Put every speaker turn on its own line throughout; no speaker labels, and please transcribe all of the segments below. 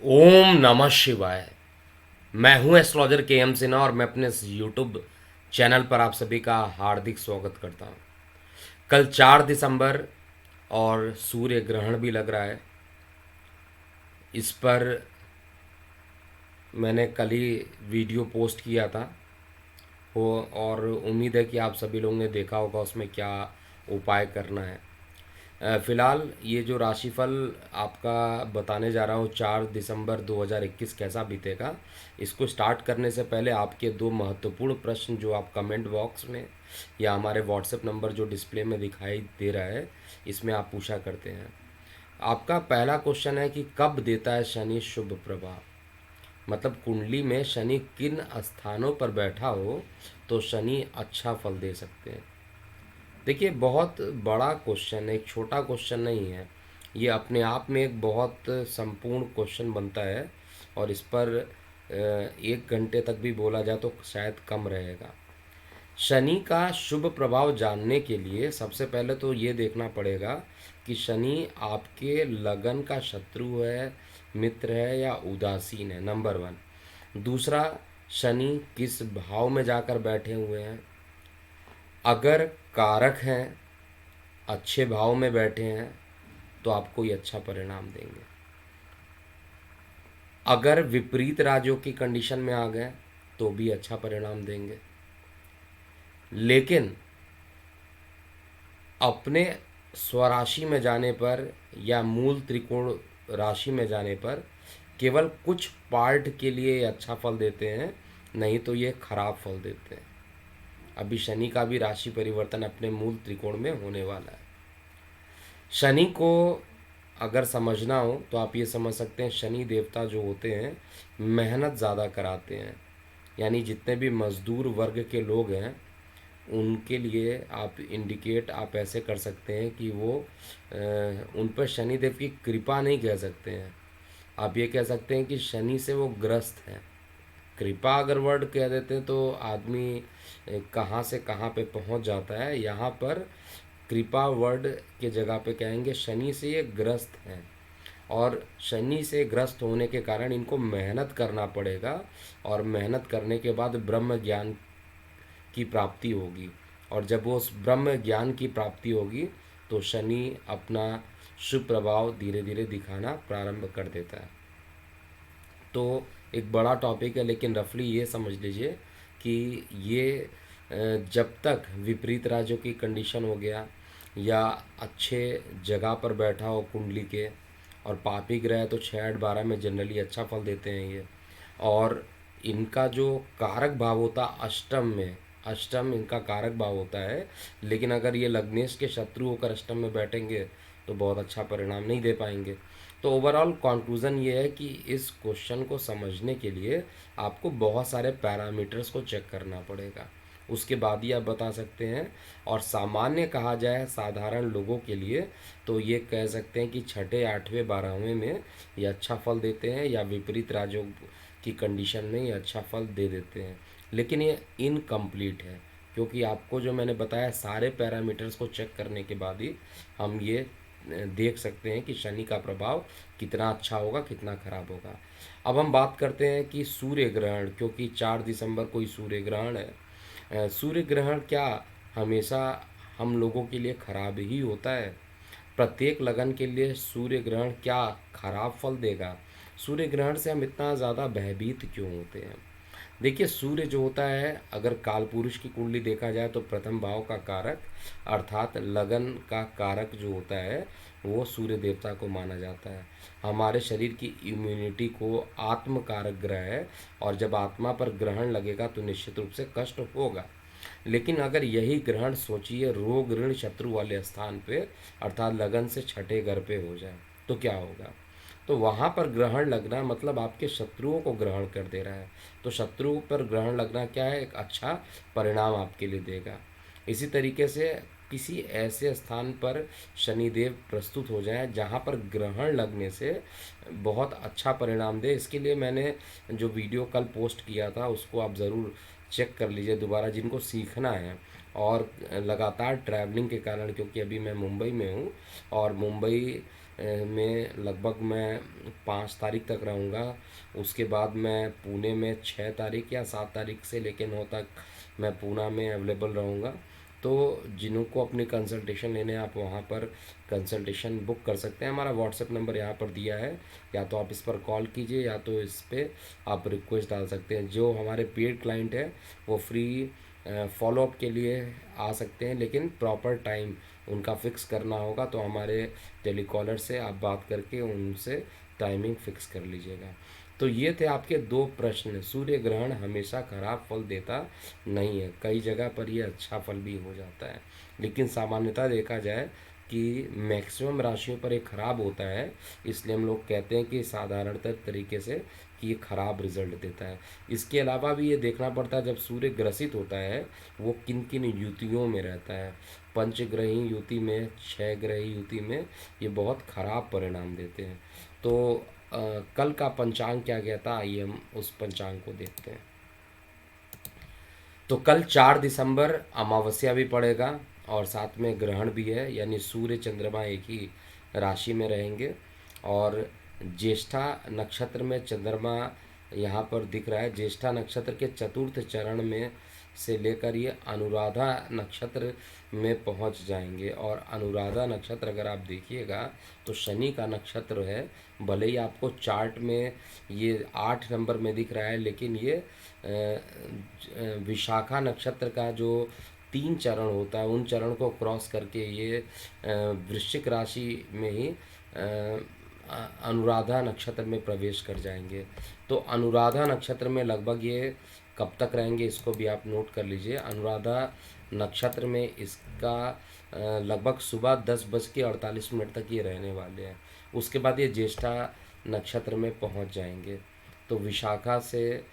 ओम नमः शिवाय। मैं हूं एस्ट्रोलॉजर के एम सिन्हा और मैं अपने इस यूट्यूब चैनल पर आप सभी का हार्दिक स्वागत करता हूं। कल 4 दिसंबर और सूर्य ग्रहण भी लग रहा है। इस पर मैंने कल ही वीडियो पोस्ट किया था वो, और उम्मीद है कि आप सभी लोगों ने देखा होगा उसमें क्या उपाय करना है। फिलहाल ये जो राशिफल आपका बताने जा रहा हूँ 4 दिसंबर 2021 कैसा बीतेगा, इसको स्टार्ट करने से पहले आपके दो महत्वपूर्ण प्रश्न जो आप कमेंट बॉक्स में या हमारे व्हाट्सएप नंबर जो डिस्प्ले में दिखाई दे रहा है इसमें आप पूछा करते हैं। आपका पहला क्वेश्चन है कि कब देता है शनि शुभ प्रभाव। मतलब कुंडली में शनि किन स्थानों पर बैठा हो तो शनि अच्छा फल दे सकते हैं। देखिए, बहुत बड़ा क्वेश्चन है, एक छोटा क्वेश्चन नहीं है। ये अपने आप में एक बहुत संपूर्ण क्वेश्चन बनता है और इस पर 1 घंटे तक भी बोला जाए तो शायद कम रहेगा। शनि का शुभ प्रभाव जानने के लिए सबसे पहले तो ये देखना पड़ेगा कि शनि आपके लगन का शत्रु है, मित्र है या उदासीन है, नंबर 1। दूसरा, शनि किस भाव में जाकर बैठे हुए हैं। अगर कारक हैं, अच्छे भाव में बैठे हैं तो आपको ये अच्छा परिणाम देंगे। अगर विपरीत राज्यों की कंडीशन में आ गए तो भी अच्छा परिणाम देंगे। लेकिन अपने स्वराशि में जाने पर या मूल त्रिकोण राशि में जाने पर केवल कुछ पार्ट के लिए ये अच्छा फल देते हैं, नहीं तो ये खराब फल देते हैं। अभी शनि का भी राशि परिवर्तन अपने मूल त्रिकोण में होने वाला है। शनि को अगर समझना हो तो आप ये समझ सकते हैं, शनि देवता जो होते हैं मेहनत ज़्यादा कराते हैं। यानी जितने भी मजदूर वर्ग के लोग हैं उनके लिए आप ऐसे कर सकते हैं कि वो उन पर शनिदेव की कृपा नहीं कह सकते हैं, आप ये कह सकते हैं कि शनि से वो ग्रस्त हैं। कृपा अगर वर्ड कह देते हैं तो आदमी कहाँ से कहाँ पे पहुँच जाता है। यहाँ पर कृपा वर्ड के जगह पे कहेंगे शनि से ये ग्रस्त हैं, और शनि से ग्रस्त होने के कारण इनको मेहनत करना पड़ेगा, और मेहनत करने के बाद ब्रह्म ज्ञान की प्राप्ति होगी। और जब वो उस ब्रह्म ज्ञान की प्राप्ति होगी तो शनि अपना शुभ प्रभाव धीरे धीरे दिखाना प्रारंभ कर देता है। तो एक बड़ा टॉपिक है, लेकिन रफली ये समझ लीजिए कि ये जब तक विपरीत राज्यों की कंडीशन हो गया या अच्छे जगह पर बैठा हो कुंडली के, और पापी ग्रह तो 6 8 12 में जनरली अच्छा फल देते हैं ये। और इनका जो कारक भाव होता अष्टम में, अष्टम इनका कारक भाव होता है, लेकिन अगर ये लग्नेश के शत्रु होकर अष्टम में बैठेंगे तो बहुत अच्छा परिणाम नहीं दे पाएंगे। तो ओवरऑल कंक्लूज़न ये है कि इस क्वेश्चन को समझने के लिए आपको बहुत सारे पैरामीटर्स को चेक करना पड़ेगा, उसके बाद ही आप बता सकते हैं। और सामान्य कहा जाए साधारण लोगों के लिए तो ये कह सकते हैं कि छठे आठवें 12वें में ये अच्छा फल देते हैं, या विपरीत राज्यों की कंडीशन में ये अच्छा फल दे देते हैं। लेकिन ये इनकम्प्लीट है, क्योंकि आपको जो मैंने बताया सारे पैरामीटर्स को चेक करने के बाद ही हम ये देख सकते हैं कि शनि का प्रभाव कितना अच्छा होगा कितना खराब होगा। अब हम बात करते हैं कि सूर्य ग्रहण, क्योंकि 4 दिसंबर को ही सूर्य ग्रहण है। सूर्य ग्रहण क्या हमेशा हम लोगों के लिए खराब ही होता है? प्रत्येक लगन के लिए सूर्य ग्रहण क्या खराब फल देगा? सूर्य ग्रहण से हम इतना ज़्यादा भयभीत क्यों होते हैं? देखिए, सूर्य जो होता है अगर कालपुरुष की कुंडली देखा जाए तो प्रथम भाव का कारक अर्थात लगन का कारक जो होता है वो सूर्य देवता को माना जाता है। हमारे शरीर की इम्यूनिटी को आत्म कारक ग्रह है, और जब आत्मा पर ग्रहण लगेगा तो निश्चित रूप से कष्ट होगा। लेकिन अगर यही ग्रहण सोचिए रोग ऋण शत्रु वाले स्थान पे अर्थात लगन से छठे घर पे हो जाए तो क्या होगा? तो वहाँ पर ग्रहण लगना मतलब आपके शत्रुओं को ग्रहण कर दे रहा है। तो शत्रुओं पर ग्रहण लगना क्या है, एक अच्छा परिणाम आपके लिए देगा। इसी तरीके से किसी ऐसे स्थान पर शनिदेव प्रस्तुत हो जाए जहाँ पर ग्रहण लगने से बहुत अच्छा परिणाम दे, इसके लिए मैंने जो वीडियो कल पोस्ट किया था उसको आप ज़रूर चेक कर लीजिए दोबारा, जिनको सीखना है। और लगातार ट्रैवलिंग के कारण, क्योंकि अभी मैं मुंबई में हूँ और मुंबई में लगभग मैं 5 तारीख तक रहूँगा। उसके बाद मैं पुणे में 6 तारीख या 7 तारीख से लेकर 9 तक मैं पूना में अवेलेबल रहूँगा। तो जिनको अपनी कंसल्टेशन लेने आप वहाँ पर कंसल्टेशन बुक कर सकते हैं। हमारा व्हाट्सएप नंबर यहाँ पर दिया है, या तो आप इस पर कॉल कीजिए या तो इस पर आप रिक्वेस्ट डाल सकते हैं। जो हमारे पेड क्लाइंट है वो फ्री फॉलोअप के लिए आ सकते हैं, लेकिन प्रॉपर टाइम उनका फिक्स करना होगा। तो हमारे टेलीकॉलर से आप बात करके उनसे टाइमिंग फिक्स कर लीजिएगा। तो ये थे आपके 2 प्रश्न। सूर्य ग्रहण हमेशा खराब फल देता नहीं है, कई जगह पर ये अच्छा फल भी हो जाता है, लेकिन सामान्यतः देखा जाए कि मैक्सिमम राशियों पर ये खराब होता है। इसलिए हम लोग कहते हैं कि साधारणतः तरीके से कि ये खराब रिजल्ट देता है। इसके अलावा भी ये देखना पड़ता है जब सूर्य ग्रसित होता है वो किन किन युतियों में रहता है। पंचग्रही युति में, 6 ग्रही युति में ये बहुत खराब परिणाम देते हैं। तो कल का पंचांग क्या कहता, आइए हम उस पंचांग को देखते हैं। तो कल 4 दिसंबर अमावस्या भी पड़ेगा और साथ में ग्रहण भी है, यानी सूर्य चंद्रमा एक ही राशि में रहेंगे। और ज्येष्ठा नक्षत्र में चंद्रमा यहाँ पर दिख रहा है। ज्येष्ठा नक्षत्र के चतुर्थ चरण में से लेकर ये अनुराधा नक्षत्र में पहुँच जाएंगे। और अनुराधा नक्षत्र अगर आप देखिएगा तो शनि का नक्षत्र है। भले ही आपको चार्ट में ये 8 नंबर में दिख रहा है, लेकिन ये विशाखा नक्षत्र का जो 3 चरण होता है उन चरण को क्रॉस करके ये वृश्चिक राशि में ही अनुराधा नक्षत्र में प्रवेश कर जाएंगे। तो अनुराधा नक्षत्र में लगभग ये कब तक रहेंगे इसको भी आप नोट कर लीजिए। अनुराधा नक्षत्र में इसका लगभग सुबह 10:48 तक ये रहने वाले हैं। उसके बाद ये ज्येष्ठा नक्षत्र में पहुंच जाएंगे। तो विशाखा से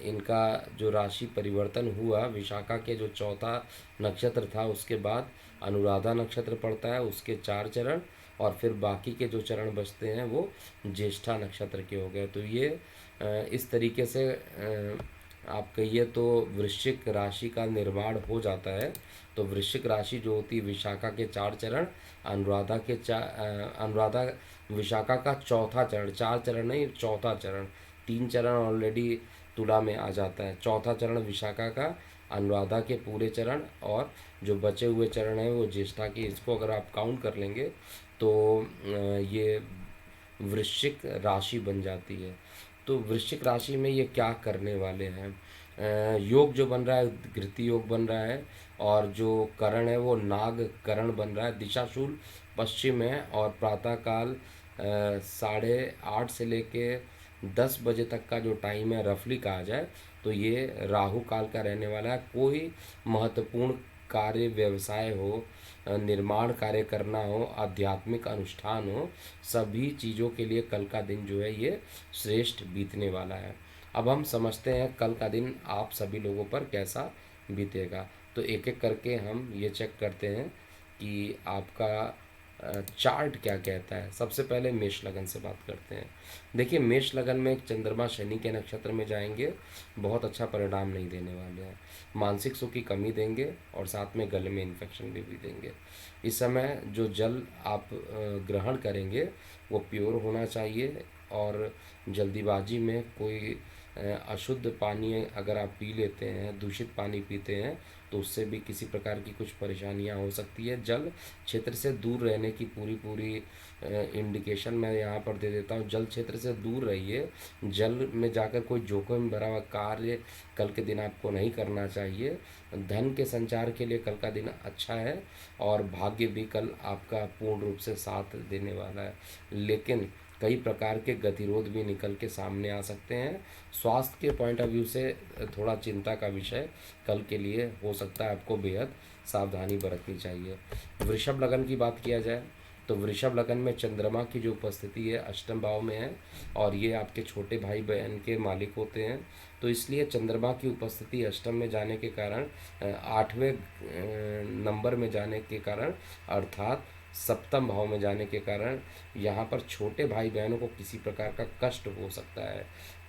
इनका जो राशि परिवर्तन हुआ, विशाखा के जो चौथा नक्षत्र था उसके बाद अनुराधा नक्षत्र पड़ता है, उसके 4 चरण, और फिर बाकी के जो चरण बचते हैं वो ज्येष्ठा नक्षत्र के हो गए। तो ये इस तरीके से आप कहिए तो वृश्चिक राशि का निर्माण हो जाता है। तो वृश्चिक राशि जो होती है विशाखा के 4 चरण, अनुराधा के अनुराधा विशाखा का चौथा चरण, 4 चरण नहीं, चौथा चरण, 3 चरण ऑलरेडी तुला में आ जाता है। चौथा चरण विशाखा का, अनुराधा के पूरे चरण, और जो बचे हुए चरण हैं वो ज्येष्ठा के। इसको अगर आप काउंट कर लेंगे तो ये वृश्चिक राशि बन जाती है। तो वृश्चिक राशि में ये क्या करने वाले हैं, योग जो बन रहा है घृति योग बन रहा है, और जो करण है वो नाग करण बन रहा है। दिशाशूल पश्चिम है और प्रातःकाल 8:30 से लेके 10 बजे तक का जो टाइम है रफली कहा जाए तो ये राहु काल का रहने वाला है। कोई महत्वपूर्ण कार्य, व्यवसाय हो, निर्माण कार्य करना हो, आध्यात्मिक अनुष्ठान हो, सभी चीज़ों के लिए कल का दिन जो है ये श्रेष्ठ बीतने वाला है। अब हम समझते हैं कल का दिन आप सभी लोगों पर कैसा बीतेगा। तो एक एक करके हम ये चेक करते हैं कि आपका चार्ट क्या कहता है। सबसे पहले मेष लगन से बात करते हैं। देखिए मेष लगन में चंद्रमा शनि के नक्षत्र में जाएंगे, बहुत अच्छा परिणाम नहीं देने वाले हैं। मानसिक सुख की कमी देंगे और साथ में गले में इन्फेक्शन भी देंगे। इस समय जो जल आप ग्रहण करेंगे वो प्योर होना चाहिए, और जल्दीबाजी में कोई अशुद्ध पानी अगर आप पी लेते हैं, दूषित पानी पीते हैं, तो उससे भी किसी प्रकार की कुछ परेशानियां हो सकती है। जल क्षेत्र से दूर रहने की पूरी इंडिकेशन मैं यहाँ पर दे देता हूँ। जल क्षेत्र से दूर रहिए। जल में जाकर कोई जोखिम भरा हुआ कार्य कल के दिन आपको नहीं करना चाहिए। धन के संचार के लिए कल का दिन अच्छा है, और भाग्य भी कल आपका पूर्ण रूप से साथ देने वाला है, लेकिन कई प्रकार के गतिरोध भी निकल के सामने आ सकते हैं। स्वास्थ्य के पॉइंट ऑफ व्यू से थोड़ा चिंता का विषय कल के लिए हो सकता है, आपको बेहद सावधानी बरतनी चाहिए। वृषभ लगन की बात किया जाए तो वृषभ लगन में चंद्रमा की जो उपस्थिति है अष्टम भाव में है, और ये आपके छोटे भाई बहन के मालिक होते हैं। तो इसलिए चंद्रमा की उपस्थिति अष्टम में जाने के कारण, 8वें नंबर में जाने के कारण, अर्थात सप्तम भाव में जाने के कारण यहाँ पर छोटे भाई बहनों को किसी प्रकार का कष्ट हो सकता है।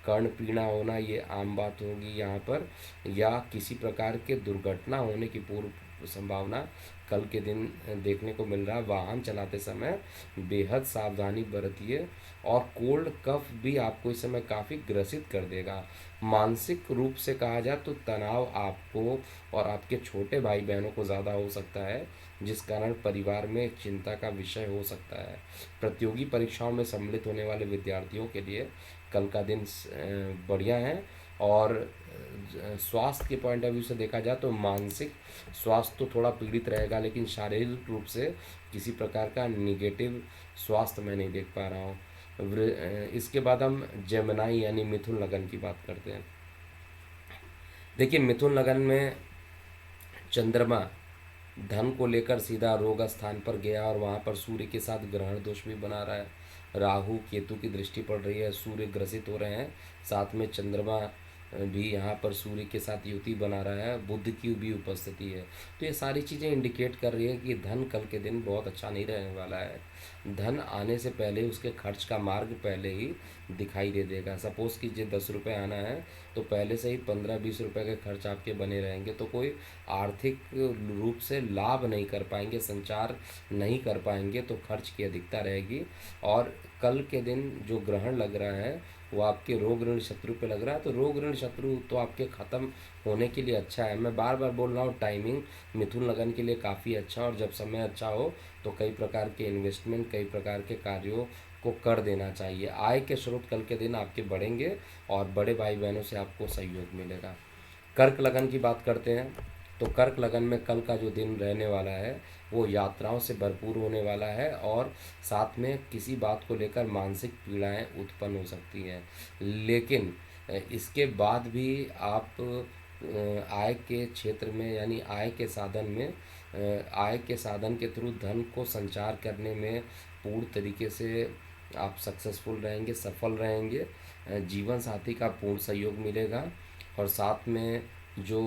कर्ण पीड़ा होना ये आम बात होगी यहाँ पर, या किसी प्रकार के दुर्घटना होने की पूर्व संभावना कल के दिन देखने को मिल रहा है। वाहन चलाते समय बेहद सावधानी बरतिए। और कोल्ड कफ भी आपको इस समय काफ़ी ग्रसित कर देगा। मानसिक रूप से कहा जाए तो तनाव आपको और आपके छोटे भाई बहनों को ज़्यादा हो सकता है, जिस कारण परिवार में एक चिंता का विषय हो सकता है। प्रतियोगी परीक्षाओं में सम्मिलित होने वाले विद्यार्थियों के लिए कल का दिन बढ़िया है। और स्वास्थ्य के पॉइंट ऑफ व्यू से देखा जाए तो मानसिक स्वास्थ्य तो थोड़ा पीड़ित रहेगा, लेकिन शारीरिक रूप से किसी प्रकार का निगेटिव स्वास्थ्य मैं नहीं देख पा रहा हूँ। इसके बाद हम जेमिनाई यानी मिथुन लगन की बात करते हैं। देखिए, मिथुन लगन में चंद्रमा धन को लेकर सीधा रोग स्थान पर गया और वहाँ पर सूर्य के साथ ग्रहण दोष भी बना रहा है। राहु केतु की दृष्टि पड़ रही है, सूर्य ग्रसित हो रहे हैं, साथ में चंद्रमा भी यहाँ पर सूर्य के साथ युति बना रहा है, बुध की भी उपस्थिति है। तो ये सारी चीज़ें इंडिकेट कर रही है कि धन कल के दिन बहुत अच्छा नहीं रहने वाला है। धन आने से पहले उसके खर्च का मार्ग पहले ही दिखाई दे देगा। सपोज़ कीजिए 10 रुपये आना है तो पहले से ही 15-20 रुपये के खर्च आपके बने रहेंगे, तो कोई आर्थिक रूप से लाभ नहीं कर पाएंगे, संचार नहीं कर पाएंगे, तो खर्च की अधिकता रहेगी। और कल के दिन जो ग्रहण लग रहा है वो आपके रोग ऋण शत्रु पे लग रहा है, तो रोग ऋण शत्रु तो आपके ख़त्म होने के लिए अच्छा है। मैं बार बार बोल रहा हूँ, टाइमिंग मिथुन लगन के लिए काफ़ी अच्छा, और जब समय अच्छा हो तो कई प्रकार के इन्वेस्टमेंट, कई प्रकार के कार्यों को कर देना चाहिए। आय के स्रोत कल के दिन आपके बढ़ेंगे और बड़े भाई बहनों से आपको सहयोग मिलेगा। कर्क लगन की बात करते हैं तो कर्क लगन में कल का जो दिन रहने वाला है वो यात्राओं से भरपूर होने वाला है, और साथ में किसी बात को लेकर मानसिक पीड़ाएं उत्पन्न हो सकती हैं। लेकिन इसके बाद भी आप आय के क्षेत्र में यानी आय के साधन में आय के साधन के थ्रू धन को संचार करने में पूर्ण तरीके से आप सक्सेसफुल रहेंगे, सफल रहेंगे। जीवन साथी का पूर्ण सहयोग मिलेगा। और साथ में जो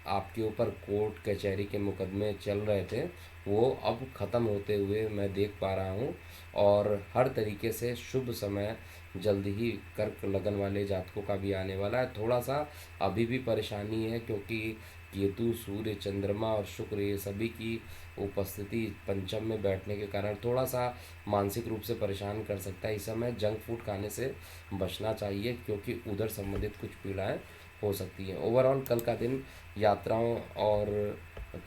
आपके ऊपर कोर्ट कचहरी के मुकदमे चल रहे थे वो अब ख़त्म होते हुए मैं देख पा रहा हूँ, और हर तरीके से शुभ समय जल्द ही कर्क लगन वाले जातकों का भी आने वाला है। थोड़ा सा अभी भी परेशानी है, क्योंकि केतु, सूर्य, चंद्रमा और शुक्र ये सभी की उपस्थिति पंचम में बैठने के कारण थोड़ा सा मानसिक रूप से परेशान कर सकता है। इस समय जंक फूड खाने से बचना चाहिए, क्योंकि उधर संबंधित कुछ पीड़ाएं हो सकती हैं। ओवरऑल कल का दिन यात्राओं और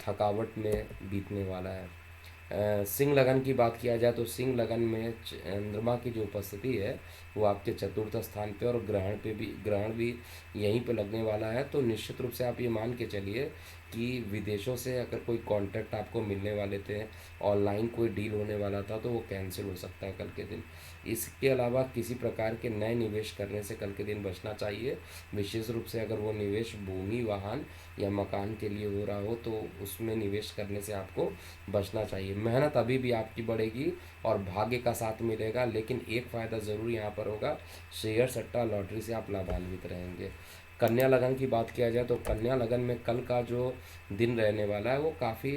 थकावट में बीतने वाला है। सिंह लगन की बात किया जाए तो सिंह लगन में चंद्रमा की जो उपस्थिति है वो आपके चतुर्थ स्थान पे, और ग्रहण भी यहीं पे लगने वाला है। तो निश्चित रूप से आप ये मान के चलिए कि विदेशों से अगर कोई कॉन्ट्रैक्ट आपको मिलने वाले थे, ऑनलाइन कोई डील होने वाला था, तो वो कैंसिल हो सकता है कल के दिन। इसके अलावा किसी प्रकार के नए निवेश करने से कल के दिन बचना चाहिए। विशेष रूप से अगर वो निवेश भूमि, वाहन या मकान के लिए हो रहा हो तो उसमें निवेश करने से आपको बचना चाहिए। मेहनत अभी भी आपकी बढ़ेगी और भाग्य का साथ मिलेगा, लेकिन एक फ़ायदा ज़रूर यहाँ पर होगा, शेयर सट्टा लॉटरी से आप लाभान्वित रहेंगे। कन्या लगन की बात किया जाए तो कन्या लगन में कल का जो दिन रहने वाला है वो काफ़ी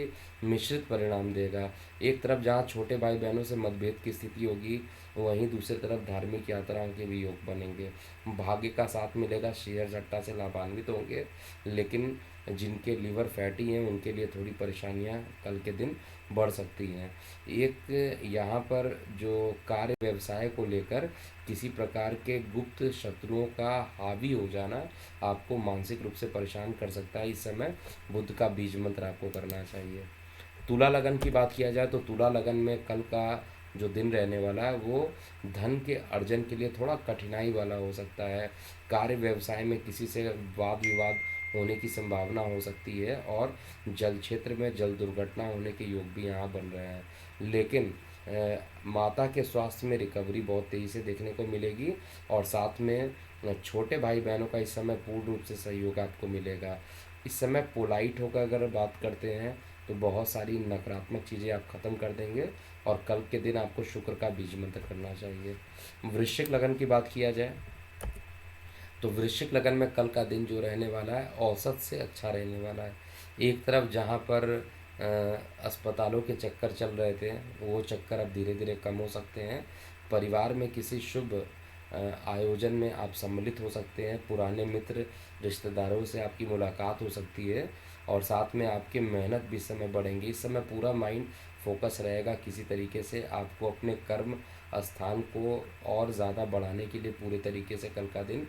मिश्रित परिणाम देगा। एक तरफ जहाँ छोटे भाई बहनों से मतभेद की स्थिति होगी, वहीं दूसरी तरफ धार्मिक यात्राओं के भी योग बनेंगे। भाग्य का साथ मिलेगा, शेयर सट्टा से लाभान्वित होंगे, लेकिन जिनके लीवर फैटी हैं उनके लिए थोड़ी परेशानियां कल के दिन बढ़ सकती हैं। एक यहाँ पर जो कार्य व्यवसाय को लेकर किसी प्रकार के गुप्त शत्रुओं का हावी हो जाना आपको मानसिक रूप से परेशान कर सकता है। इस समय बुद्ध का बीज मंत्र आपको करना चाहिए। तुला लगन की बात किया जाए तो तुला लगन में कल का जो दिन रहने वाला है वो धन के अर्जन के लिए थोड़ा कठिनाई वाला हो सकता है। कार्य व्यवसाय में किसी से वाद विवाद होने की संभावना हो सकती है, और जल क्षेत्र में जल दुर्घटना होने के योग भी यहाँ बन रहे हैं। लेकिन माता के स्वास्थ्य में रिकवरी बहुत तेज़ी से देखने को मिलेगी, और साथ में छोटे भाई बहनों का इस समय पूर्ण रूप से सहयोग आपको मिलेगा। इस समय पोलाइट होकर अगर बात करते हैं तो बहुत सारी नकारात्मक चीज़ें आप ख़त्म कर देंगे, और कल के दिन आपको शुक्र का बीज मंत्र करना चाहिए। वृश्चिक लगन की बात किया जाए तो वृश्चिक लगन में कल का दिन जो रहने वाला है औसत से अच्छा रहने वाला है। एक तरफ जहाँ पर अस्पतालों के चक्कर चल रहे थे वो चक्कर अब धीरे धीरे कम हो सकते हैं। परिवार में किसी शुभ आयोजन में आप सम्मिलित हो सकते हैं। पुराने मित्र रिश्तेदारों से आपकी मुलाकात हो सकती है, और साथ में आपकी मेहनत भी इस समय बढ़ेंगी। इस समय पूरा माइंड फोकस रहेगा किसी तरीके से आपको अपने कर्म स्थान को और ज़्यादा बढ़ाने के लिए पूरे तरीके से कल का दिन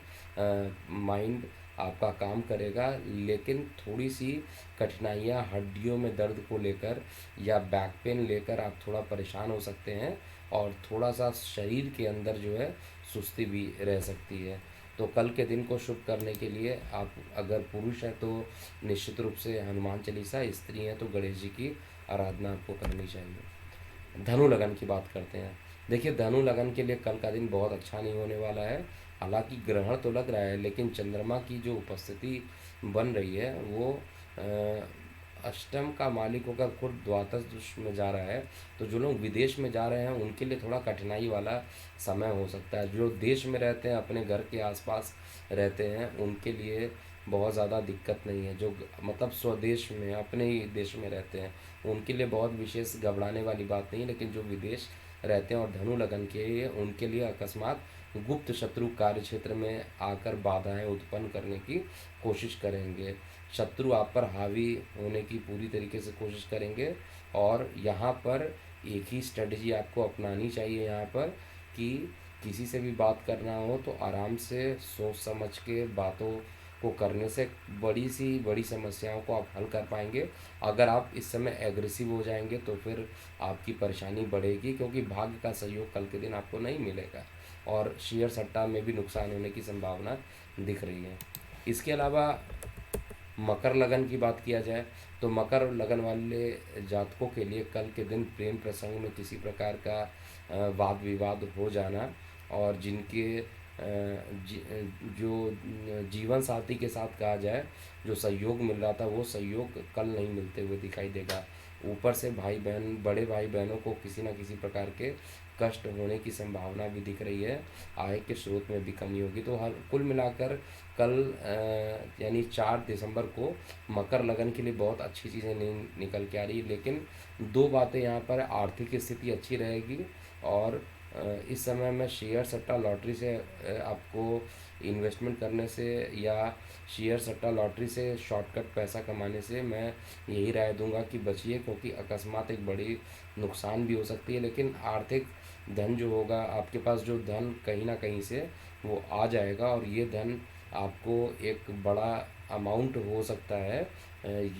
माइंड आपका काम करेगा। लेकिन थोड़ी सी कठिनाइयाँ हड्डियों में दर्द को लेकर या बैक पेन लेकर आप थोड़ा परेशान हो सकते हैं, और थोड़ा सा शरीर के अंदर जो है सुस्ती भी रह सकती है। तो कल के दिन को शुभ करने के लिए आप अगर पुरुष हैं तो निश्चित रूप से हनुमान चालीसा, स्त्री हैं तो गणेश जी की आराधना आपको करनी चाहिए। धनु लगन की बात करते हैं। देखिए, धनु लगन के लिए कल का दिन बहुत अच्छा नहीं होने वाला है। हालांकि ग्रहण तो लग रहा है, लेकिन चंद्रमा की जो उपस्थिति बन रही है वो अष्टम का मालिक होकर खुद द्वादश में जा रहा है। तो जो लोग विदेश में जा रहे हैं उनके लिए थोड़ा कठिनाई वाला समय हो सकता है। जो देश में रहते हैं, अपने घर के आसपास रहते हैं, उनके लिए बहुत ज़्यादा दिक्कत नहीं है। जो मतलब स्वदेश में अपने ही देश में रहते हैं उनके लिए बहुत विशेष घबराने वाली बात नहीं है। लेकिन जो विदेश रहते हैं और धनु लगन के लिए, उनके लिए अकस्मात गुप्त शत्रु कार्य क्षेत्र में आकर बाधाएं उत्पन्न करने की कोशिश करेंगे। शत्रु आप पर हावी होने की पूरी तरीके से कोशिश करेंगे। और यहाँ पर एक ही स्ट्रेटजी आपको अपनानी चाहिए यहाँ पर, कि किसी से भी बात करना हो तो आराम से सोच समझ के बातों को करने से बड़ी समस्याओं को आप हल कर पाएंगे। अगर आप इस समय एग्रेसिव हो जाएंगे तो फिर आपकी परेशानी बढ़ेगी, क्योंकि भाग्य का सहयोग कल के दिन आपको नहीं मिलेगा और शेयर सट्टा में भी नुकसान होने की संभावना दिख रही है। इसके अलावा मकर लगन की बात किया जाए तो मकर लगन वाले जातकों के लिए कल के दिन प्रेम प्रसंग में किसी प्रकार का वाद विवाद हो जाना, और जिनके जो जीवन साथी के साथ कहा जाए जो सहयोग मिल रहा था वो सहयोग कल नहीं मिलते हुए दिखाई देगा। ऊपर से भाई बहन, बड़े भाई बहनों को किसी न किसी प्रकार के कष्ट होने की संभावना भी दिख रही है। आय के स्रोत में भी कमी होगी। तो हर कुल मिलाकर कल यानी 4 दिसंबर को मकर लगन के लिए बहुत अच्छी चीज़ें नहीं निकल के आ रही। लेकिन दो बातें यहाँ पर, आर्थिक स्थिति अच्छी रहेगी और इस समय में शेयर सट्टा लॉटरी से आपको इन्वेस्टमेंट करने से या शेयर सट्टा लॉटरी से शॉर्टकट पैसा कमाने से मैं यही राय दूंगा कि बचिए, क्योंकि अकस्मात एक बड़ी नुकसान भी हो सकती है। लेकिन आर्थिक धन जो होगा आपके पास, जो धन कहीं ना कहीं से वो आ जाएगा, और ये धन आपको एक बड़ा अमाउंट हो सकता है।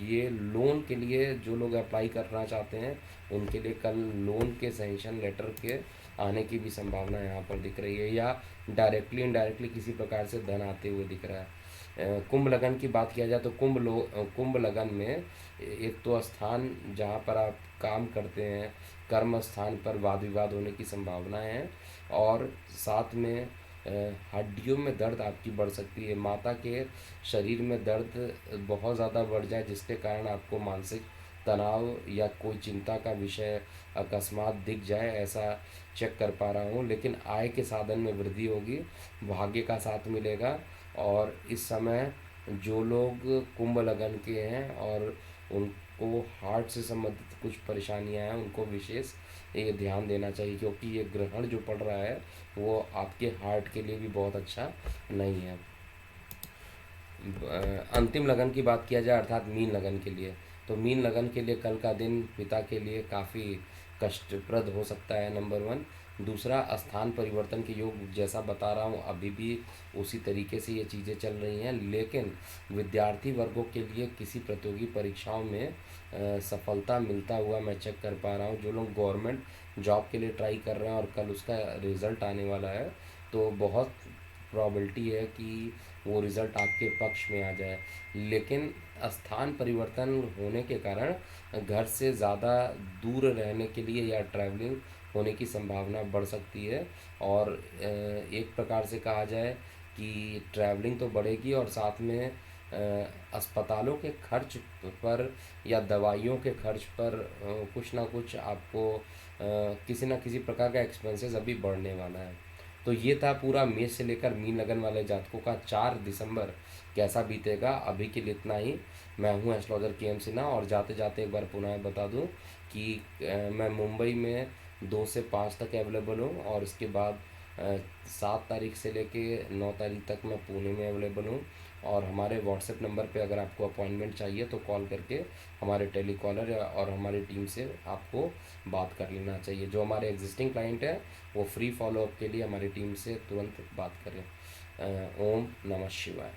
ये लोन के लिए जो लोग अप्लाई करना चाहते हैं उनके लिए कल लोन के सैंक्शन लेटर के आने की भी संभावना यहाँ पर दिख रही है, या डायरेक्टली इनडायरेक्टली किसी प्रकार से धन आते हुए दिख रहा है। कुंभ लगन की बात किया जाए तो कुंभ लगन में एक तो स्थान जहाँ पर आप काम करते हैं, कर्म स्थान पर वाद विवाद होने की संभावनाएं हैं, और साथ में हड्डियों में दर्द आपकी बढ़ सकती है। माता के शरीर में दर्द बहुत ज़्यादा बढ़ जाए जिसके कारण आपको मानसिक तनाव या कोई चिंता का विषय अकस्मात दिख जाए, ऐसा चेक कर पा रहा हूँ। लेकिन आय के साधन में वृद्धि होगी, भाग्य का साथ मिलेगा। और इस समय जो लोग कुंभ लगन के हैं और उनको हार्ट से संबंधित कुछ परेशानियां हैं, उनको विशेष ये ध्यान देना चाहिए, क्योंकि ये ग्रहण जो पड़ रहा है वो आपके हार्ट के लिए भी बहुत अच्छा नहीं है। अंतिम लगन की बात किया जाए अर्थात मीन लगन के लिए, तो मीन लगन के लिए कल का दिन पिता के लिए काफ़ी कष्टप्रद हो सकता है, नंबर वन। दूसरा, स्थान परिवर्तन के योग जैसा बता रहा हूँ अभी भी उसी तरीके से ये चीज़ें चल रही हैं। लेकिन विद्यार्थी वर्गों के लिए किसी प्रतियोगी परीक्षाओं में सफलता मिलता हुआ मैं चेक कर पा रहा हूँ। जो लोग गवर्नमेंट जॉब के लिए ट्राई कर रहे हैं और कल उसका रिज़ल्ट आने वाला है, तो बहुत प्रॉबिलिटी है कि वो रिज़ल्ट आपके पक्ष में आ जाए। लेकिन स्थान परिवर्तन होने के कारण घर से ज़्यादा दूर रहने के लिए या ट्रैवलिंग होने की संभावना बढ़ सकती है। और एक प्रकार से कहा जाए कि ट्रैवलिंग तो बढ़ेगी और साथ में अस्पतालों के खर्च पर या दवाइयों के खर्च पर कुछ ना कुछ आपको किसी न किसी प्रकार का एक्सपेंसेस अभी बढ़ने वाला है। तो ये था पूरा मेष से लेकर मीन लगन वाले जातकों का 4 दिसंबर कैसा बीतेगा। अभी के लिए इतना ही। मैं हूँ एस्ट्रोलॉजर के सिन्हा, और जाते जाते एक बार पुनः बता दूँ कि मैं मुंबई में 2 से 5 तक अवेलेबल हूँ, और इसके बाद 7 तारीख से लेके 9 तारीख तक मैं पुणे में अवेलेबल हूँ। और हमारे व्हाट्सएप नंबर पे अगर आपको अपॉइंटमेंट चाहिए तो कॉल करके हमारे टेलीकॉलर और हमारी टीम से आपको बात कर लेना चाहिए। जो हमारे एग्जिस्टिंग क्लाइंट है वो फ्री फॉलोअप के लिए हमारी टीम से तुरंत बात करें। ओम नमः शिवाय।